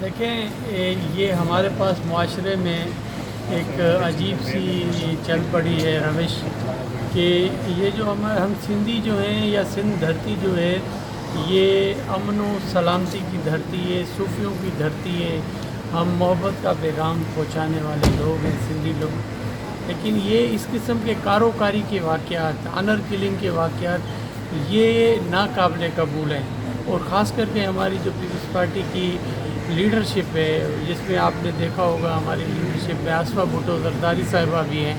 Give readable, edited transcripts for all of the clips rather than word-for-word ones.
دیکھیں یہ ہمارے پاس معاشرے میں ایک عجیب سی چل پڑی ہے روش کہ یہ جو ہم سندھی جو ہیں یا سندھ دھرتی جو ہے یہ امن و سلامتی کی دھرتی ہے، صوفیوں کی دھرتی ہے، ہم محبت کا پیغام پہنچانے والے لوگ ہیں سندھی لوگ، لیکن یہ اس قسم کے کاروکاری کے واقعات، آنر کلنگ کے واقعات یہ ناقابل قبول ہیں، اور خاص کر کے ہماری جو پیپلز پارٹی کی لیڈرشپ ہے، جس میں آپ نے دیکھا ہوگا ہماری لیڈرشپ میں آصفہ بھٹو زرداری صاحبہ بھی ہیں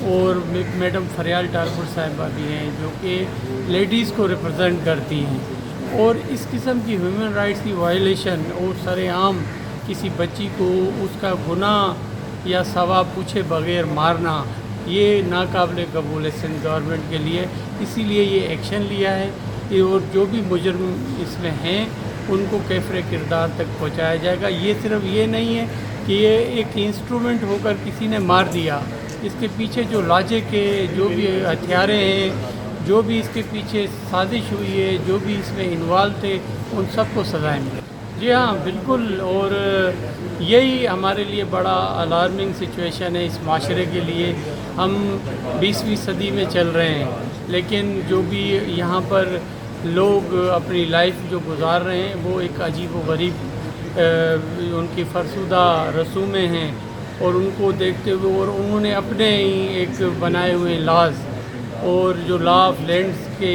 اور میڈم فریال ٹارپور صاحبہ بھی ہیں جو کہ لیڈیز کو ریپرزینٹ کرتی ہیں، اور اس قسم کی ہیومن رائٹس کی وائلیشن اور سر عام کسی بچی کو اس کا گناہ یا ثواب پوچھے بغیر مارنا یہ ناقابل قبول ہے سندھ گورنمنٹ کے لیے، اسی لیے یہ ایکشن لیا ہے اور جو بھی مجرم اس میں ہیں ان کو کیفر کردار تک پہنچایا جائے گا۔ یہ صرف یہ نہیں ہے کہ یہ ایک انسٹرومنٹ ہو کر کسی نے مار دیا، اس کے پیچھے جو لاجک ہے، جو بھی ہتھیاریں ہیں، جو بھی اس کے پیچھے سازش ہوئی ہے، جو بھی اس میں انوالو تھے، ان سب کو سزائیں ملیں۔ جی ہاں بالکل، اور یہی ہمارے لیے بڑا الارمنگ سچویشن ہے اس معاشرے کے لیے۔ ہم 20ویں صدی میں چل رہے ہیں، لیکن جو بھی یہاں پر لوگ اپنی لائف جو گزار رہے ہیں وہ ایک عجیب و غریب ان کی فرسودہ رسومیں ہیں، اور ان کو دیکھتے ہوئے اور انہوں نے اپنے ہی ایک بنائے ہوئے لاز اور جو لا آف لینڈز کے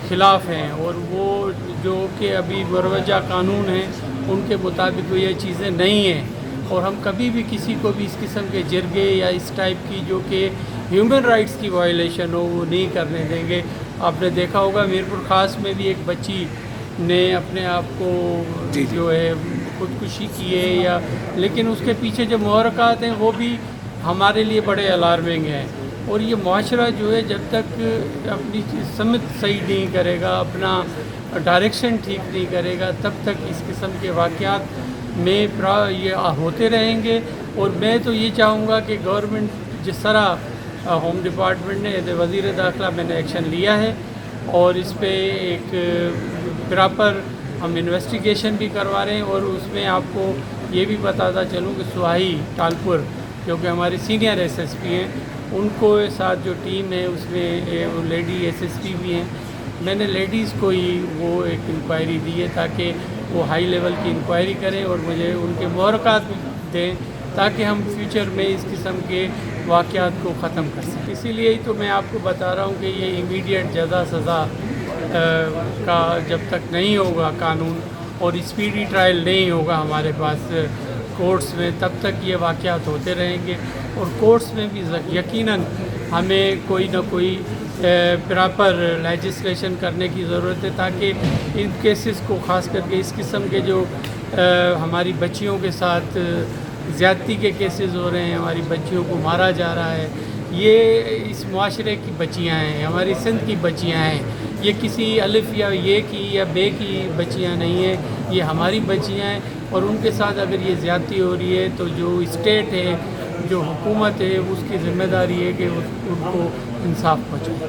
خلاف ہیں، اور وہ جو کہ ابھی مروجہ قانون ہیں ان کے مطابق یہ چیزیں نہیں ہیں، اور ہم کبھی بھی کسی کو بھی اس قسم کے جرگے یا اس ٹائپ کی جو کہ ہیومن رائٹس کی وائلیشن ہو وہ نہیں کرنے دیں گے۔ آپ نے دیکھا ہوگا میرپور خاص میں بھی ایک بچی نے اپنے آپ کو جو ہے خودکشی کی ہے، یا لیکن اس کے پیچھے جو محرکات ہیں وہ بھی ہمارے لیے بڑے الارمنگ ہیں، اور یہ معاشرہ جو ہے جب تک اپنی سمت صحیح نہیں کرے گا، اپنا ڈائریکشن ٹھیک نہیں کرے گا، تب تک اس قسم کے واقعات میں یہ ہوتے رہیں گے۔ اور میں تو یہ چاہوں گا کہ گورنمنٹ جس طرح ہوم ڈپارٹمنٹ نے، وزیر داخلہ میں نے ایکشن لیا ہے، اور اس پہ ایک پراپر ہم انویسٹیگیشن بھی کروا رہے ہیں، اور اس میں آپ کو یہ بھی بتاتا چلوں کہ سواہی ٹالپور جو کہ ہماری سینئر ایس ایس پی ہیں، ان کو ساتھ جو ٹیم ہے اس میں لیڈی ایس ایس پی بھی ہیں، میں نے لیڈیز کو ہی وہ ایک انکوائری دی ہے تاکہ وہ ہائی لیول کی انکوائری کریں اور مجھے ان کے محرکات بھی دیں تاکہ ہم فیوچر میں اس قسم کے واقعات کو ختم کر سکیں۔ اسی لیے ہی تو میں آپ کو بتا رہا ہوں کہ یہ امیڈیٹ جزا سزا کا جب تک نہیں ہوگا قانون، اور اسپیڈی ٹرائل نہیں ہوگا ہمارے پاس کورٹس میں، تب تک یہ واقعات ہوتے رہیں گے، اور کورٹس میں بھی یقیناً ہمیں کوئی نہ کوئی پراپر لیجسلیشن کرنے کی ضرورت ہے تاکہ ان کیسز کو، خاص کر کے اس قسم کے جو ہماری بچیوں کے ساتھ زیادتی کے کیسز ہو رہے ہیں، ہماری بچیوں کو مارا جا رہا ہے، یہ اس معاشرے کی بچیاں ہیں، ہماری سندھ کی بچیاں ہیں، یہ کسی الف یا یہ کی یا بے کی بچیاں نہیں ہیں، یہ ہماری بچیاں ہیں، اور ان کے ساتھ اگر یہ زیادتی ہو رہی ہے تو جو اسٹیٹ ہے، جو حکومت ہے، اس کی ذمہ داری ہے کہ ان کو انصاف پہنچائے۔